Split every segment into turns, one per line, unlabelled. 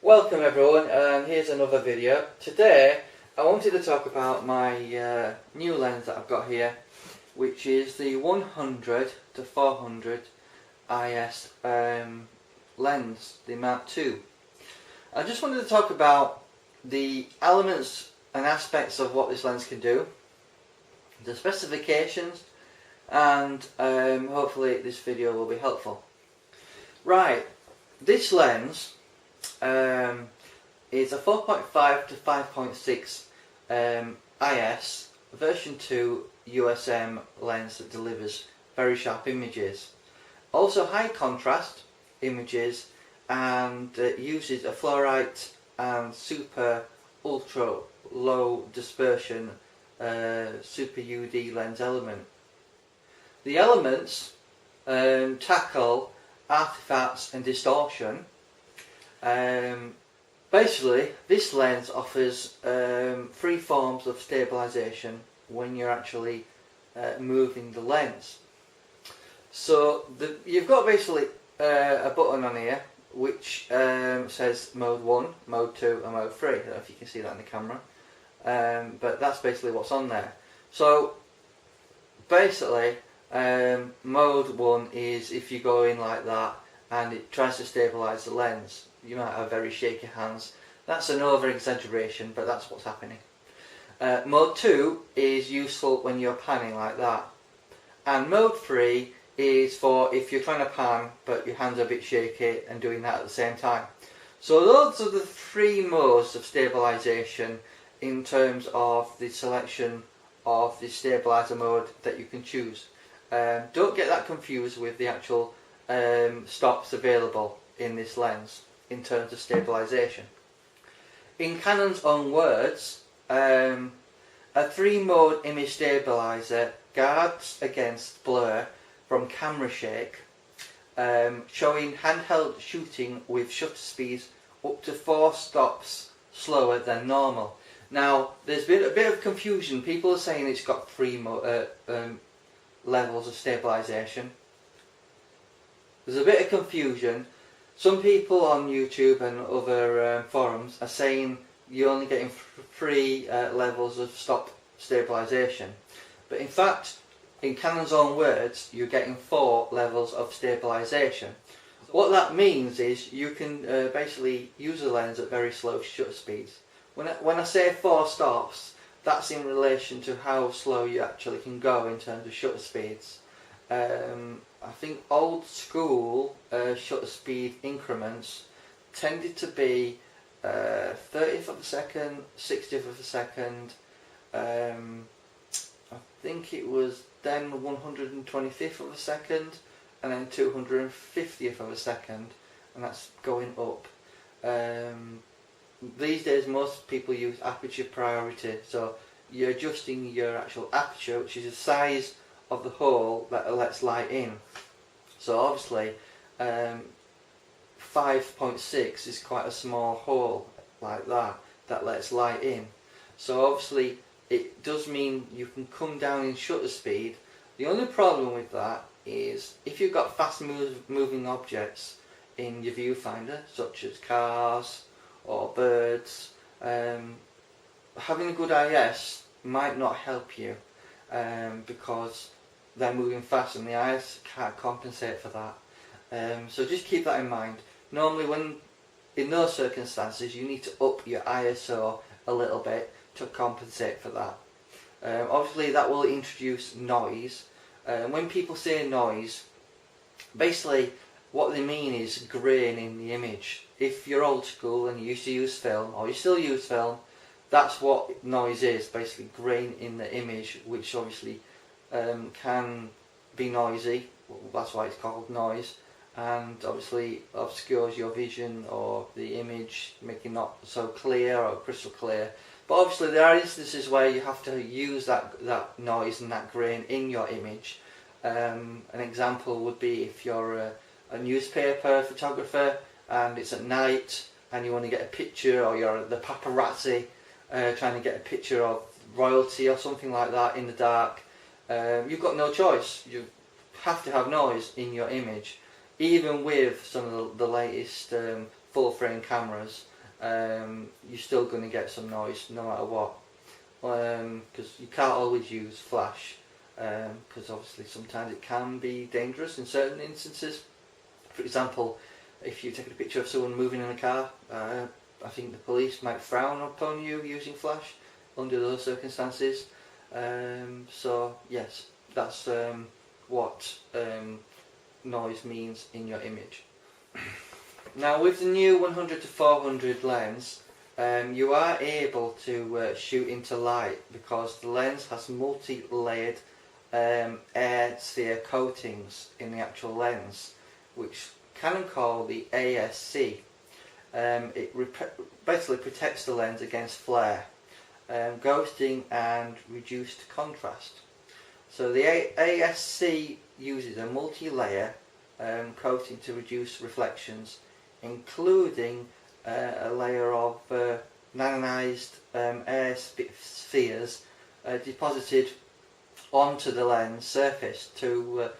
Welcome everyone, and here's another video. Today I wanted to talk about my new lens that I've got here, which is the 100 to 400 IS lens, the Mark II. I just wanted to talk about the elements and aspects of what this lens can do, the specifications, and hopefully this video will be helpful. Right, this lens is a 4.5 to 5.6 IS version 2 USM lens that delivers very sharp images. Also high contrast images, and uses a fluorite and super ultra low dispersion super UD lens element. The elements tackle artifacts and distortion. Basically, this lens offers three forms of stabilization when you're actually moving the lens. So you've got basically a button on here which says mode 1, mode 2 and mode 3. I don't know if you can see that in the camera, but that's basically what's on there. So basically mode 1 is if you go in like that and it tries to stabilize the lens. You might have very shaky hands. That's an over exaggeration, but that's what's happening. Mode 2 is useful when you're panning like that, and mode 3 is for if you're trying to pan but your hands are a bit shaky and doing that at the same time. So those are the three modes of stabilization in terms of the selection of the stabilizer mode that you can choose. Don't get that confused with the actual stops available in this lens in terms of stabilization. In Canon's own words, a 3-mode image stabilizer guards against blur from camera shake, showing handheld shooting with shutter speeds up to 4 stops slower than normal. Now, there's been a bit of confusion. People are saying it's got 3 levels of stabilization. There's a bit of confusion. Some people on YouTube and other forums are saying you're only getting 3 levels of stop stabilization, but in fact, in Canon's own words, you're getting 4 levels of stabilization. What that means is you can basically use the lens at very slow shutter speeds. When I say 4 stops, that's in relation to how slow you actually can go in terms of shutter speeds. I think old school shutter speed increments tended to be 30th of a second, 60th of a second, I think it was then 125th of a second, and then 250th of a second, and that's going up. These days most people use aperture priority, so you're adjusting your actual aperture, which is the size of the hole that lets light in. So obviously 5.6 is quite a small hole like that lets light in. So obviously it does mean you can come down in shutter speed. The only problem with that is if you've got fast moving objects in your viewfinder, such as cars or birds, having a good IS might not help you, because they're moving fast and the eyes can't compensate for that. So just keep that in mind. Normally in those circumstances you need to up your ISO a little bit to compensate for that. Obviously that will introduce noise. When people say noise, basically what they mean is grain in the image. If you're old school and you used to use film, or you still use film, that's what noise is, basically grain in the image, which obviously can be noisy. That's why it's called noise, and obviously obscures your vision or the image, making not so clear or crystal clear. But obviously there are instances where you have to use that noise and that grain in your image. An example would be if you're a newspaper photographer and it's at night and you want to get a picture, or you're the paparazzi trying to get a picture of royalty or something like that in the dark. You've got no choice. You have to have noise in your image. Even with some of the latest full frame cameras, you're still going to get some noise no matter what, because you can't always use flash, because obviously sometimes it can be dangerous in certain instances. For example, if you're taking a picture of someone moving in a car, I think the police might frown upon you using flash under those circumstances. So yes, that's what noise means in your image. Now with the new 100 to 400 lens, you are able to shoot into light because the lens has multi-layered air sphere coatings in the actual lens, which Canon call the ASC. It basically protects the lens against flare, ghosting and reduced contrast. So the ASC uses a multi-layer coating to reduce reflections, including a layer of nanonized air spheres deposited onto the lens surface to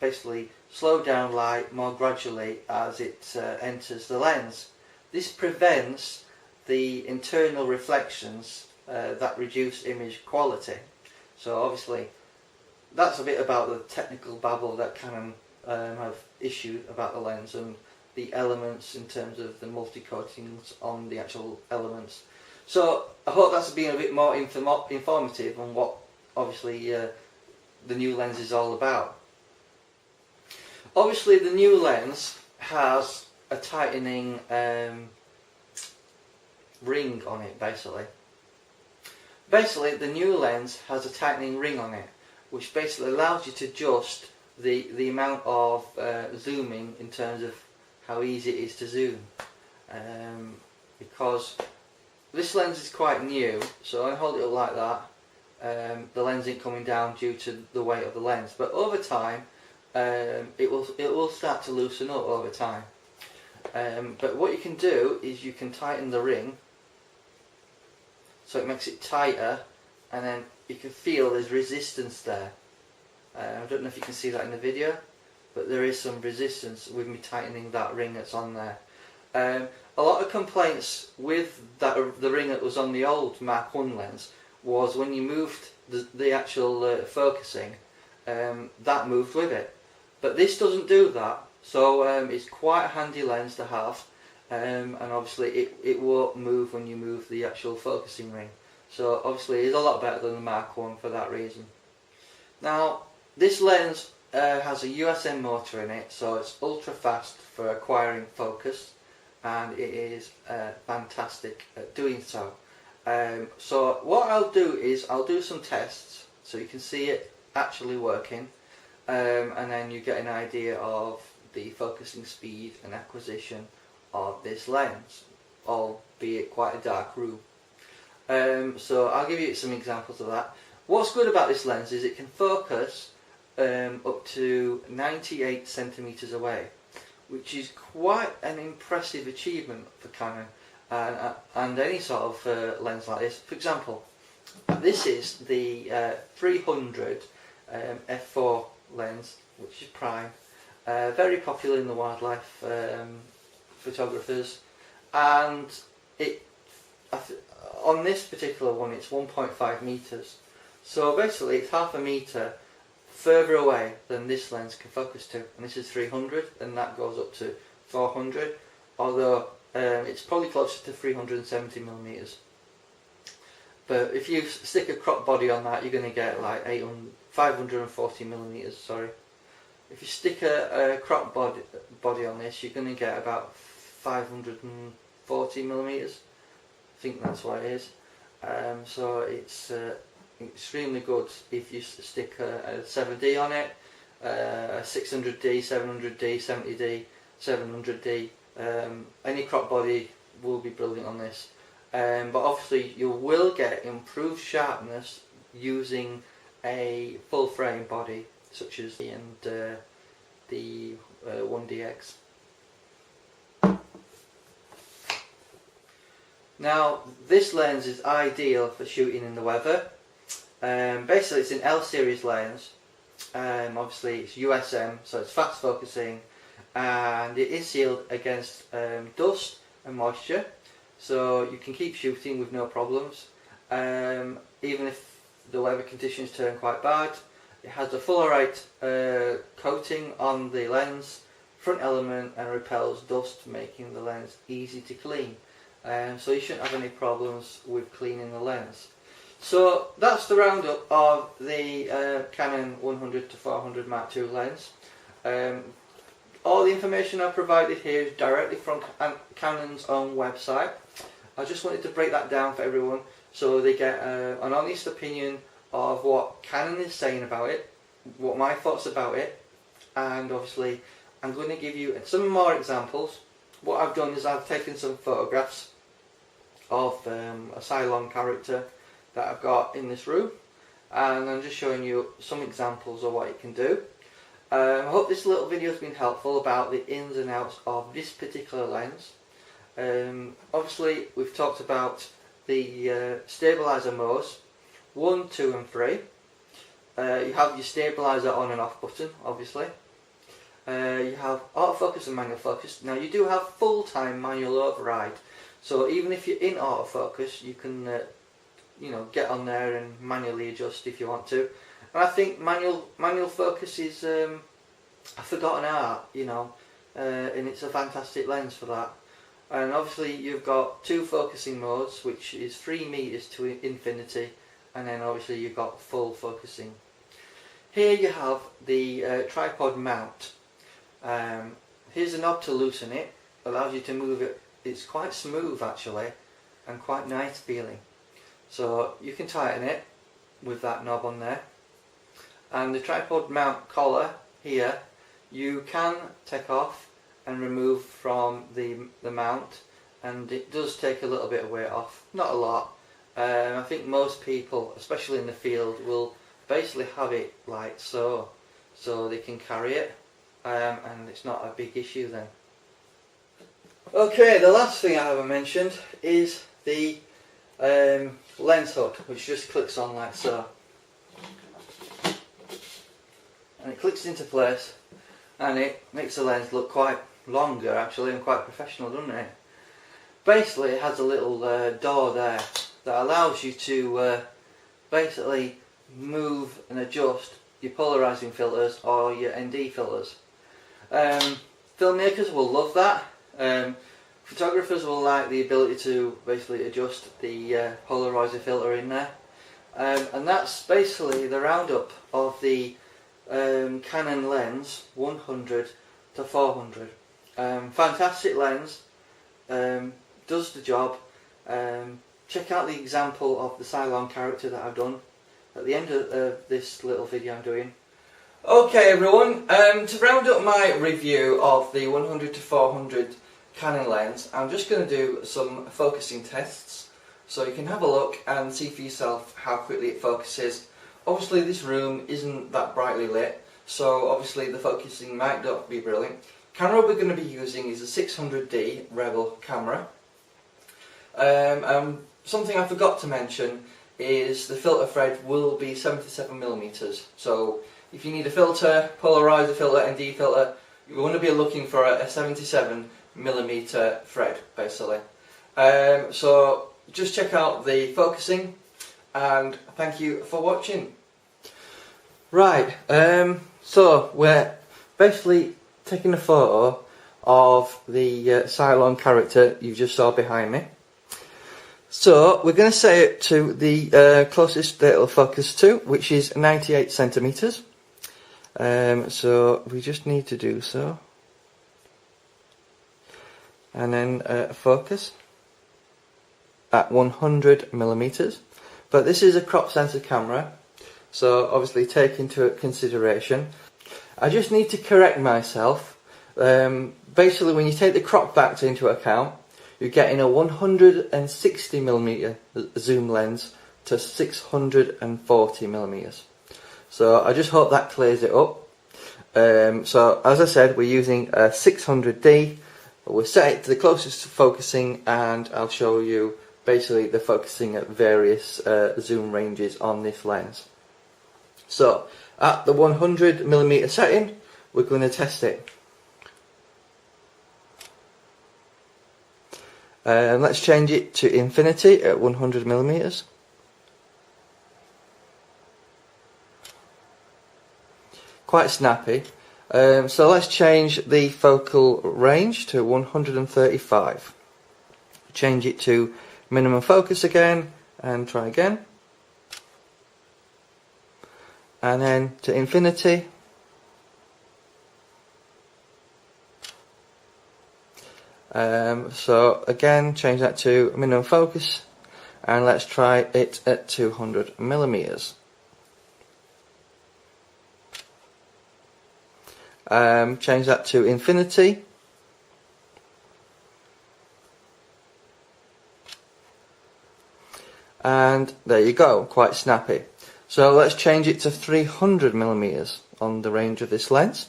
basically slow down light more gradually as it enters the lens. This prevents the internal reflections that reduce image quality. So obviously that's a bit about the technical babble that Canon have issued about the lens and the elements in terms of the multi-coatings on the actual elements. So I hope that's been a bit more informative on what obviously the new lens is all about. Obviously the new lens has a tightening ring on it basically. Basically the new lens has a tightening ring on it, which basically allows you to adjust the amount of zooming in terms of how easy it is to zoom. Because this lens is quite new, so I hold it up like that. The lens isn't coming down due to the weight of the lens, but over time it will start to loosen up over time. But what you can do is you can tighten the ring so it makes it tighter, and then you can feel there's resistance there. I don't know if you can see that in the video, but there is some resistance with me tightening that ring that's on there. A lot of complaints with the ring that was on the old Mark I lens was when you moved the actual focusing, that moved with it. But this doesn't do that, so it's quite a handy lens to have, and obviously it won't move when you move the actual focusing ring. So obviously it's a lot better than the Mark I for that reason. Now this lens has a USM motor in it, so it's ultra fast for acquiring focus, and it is fantastic at doing so. So what I'll do is I'll do some tests so you can see it actually working, and then you get an idea of the focusing speed and acquisition of this lens, albeit quite a dark room. So I'll give you some examples of that. What's good about this lens is it can focus up to 98 centimeters away, which is quite an impressive achievement for Canon and any sort of lens like this. For example, this is the 300 f4 lens, which is prime, very popular in the wildlife photographers, and on this particular one it's 1.5 meters, so basically it's half a meter further away than this lens can focus to, and this is 300 and that goes up to 400, although it's probably closer to 370 millimeters. But if you stick a crop body on that, you're going to get like 540 millimeters. Sorry, if you stick a crop body on this, you're going to get about 540 millimeters. I think that's what it is. So it's extremely good if you stick a 7D on it, a 600D, 700D, 70D, 700D. Any crop body will be brilliant on this. But obviously you will get improved sharpness using a full frame body such as the 1DX. Now this lens is ideal for shooting in the weather. Basically it's an L series lens, obviously it's USM, so it's fast focusing, and it is sealed against dust and moisture, so you can keep shooting with no problems. Even if the weather conditions turn quite bad, it has a fluorite coating on the lens front element and repels dust, making the lens easy to clean. So you shouldn't have any problems with cleaning the lens. So that's the roundup of the Canon 100-400 Mark II lens. All the information I provided here is directly from Canon's own website. I just wanted to break that down for everyone so they get an honest opinion of what Canon is saying about it, what my thoughts about it, and obviously I'm going to give you some more examples. What I've done is I've taken some photographs of a Cylon character that I've got in this room, and I'm just showing you some examples of what it can do. I hope this little video has been helpful about the ins and outs of this particular lens. Obviously we've talked about the stabilizer modes 1, 2 and 3. You have your stabilizer on and off button, obviously. You have autofocus and manual focus. Now you do have full-time manual override, so even if you're in autofocus you can get on there and manually adjust if you want to. And I think manual focus is a forgotten art, and it's a fantastic lens for that. And obviously you've got 2 focusing modes, which is 3 meters to infinity, and then obviously you've got full focusing. Here you have the tripod mount. Here's a knob to loosen it, allows you to move it. It's quite smooth actually, and quite nice feeling. So you can tighten it with that knob on there. And the tripod mount collar here, you can take off and remove from the mount, and it does take a little bit of weight off, not a lot. I think most people, especially in the field, will basically have it like so they can carry it, and it's not a big issue then. Okay, the last thing I haven't mentioned is the lens hood, which just clicks on like so. And it clicks into place, and it makes the lens look quite longer actually, and quite professional, doesn't it? Basically it has a little door there that allows you to basically move and adjust your polarizing filters or your ND filters. Filmmakers will love that. Photographers will like the ability to basically adjust the polarizer filter in there. And that's basically the roundup of the Canon lens 100-400. Fantastic lens, does the job. Check out the example of the Cylon character that I've done at the end of this little video I'm doing. Okay everyone, to round up my review of the 100-400 Canon lens, I'm just going to do some focusing tests so you can have a look and see for yourself how quickly it focuses. Obviously this room isn't that brightly lit, so obviously the focusing might not be brilliant. Camera we're going to be using is a 600D Rebel camera. Something I forgot to mention is the filter thread will be 77mm. So if you need a filter, polarizer filter, ND filter, you're going to be looking for a 77mm thread basically. So just check out the focusing, and thank you for watching. Right, so we're basically taking a photo of the Cylon character you just saw behind me. So we're going to set it to the closest that it'll focus to, which is 98 centimeters. So we just need to do so, and then focus at 100mm. But this is a crop sensor camera, so obviously take into consideration. I just need to correct myself. Basically when you take the crop factor into account, you're getting a 160mm zoom lens to 640mm. So I just hope that clears it up. So as I said, we're using a 600D. We'll set it to the closest focusing, and I'll show you basically the focusing at various zoom ranges on this lens. So at the 100mm setting, we're going to test it. Let's change it to infinity at 100mm. Quite snappy. So let's change the focal range to 135. Change it to minimum focus again and try again. And then to infinity. So again, change that to minimum focus, and let's try it at 200mm. Change that to infinity. And there you go, quite snappy. So let's change it to 300mm on the range of this lens.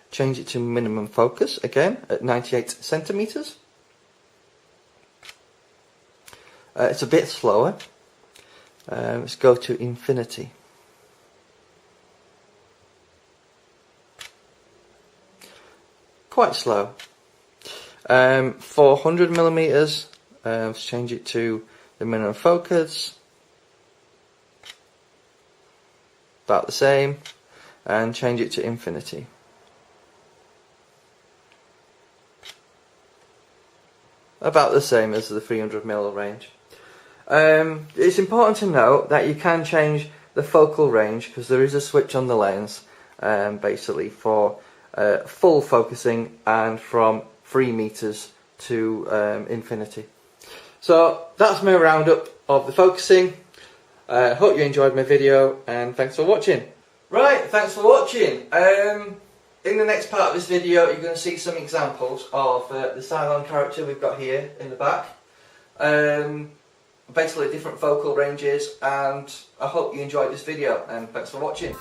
Change it to minimum focus again at 98cm. It's a bit slower. Let's go to infinity. Quite slow. 400mm. Let's change it to the minimum focus. About the same. And change it to infinity. About the same as the 300mm range. It's important to note that you can change the focal range because there is a switch on the lens basically for full focusing and from 3 meters to infinity. So that's my roundup of the focusing. Hope you enjoyed my video and thanks for watching. Right, thanks for watching. In the next part of this video you're going to see some examples of the Cylon character we've got here in the back. Basically different focal ranges, and I hope you enjoyed this video and thanks for watching.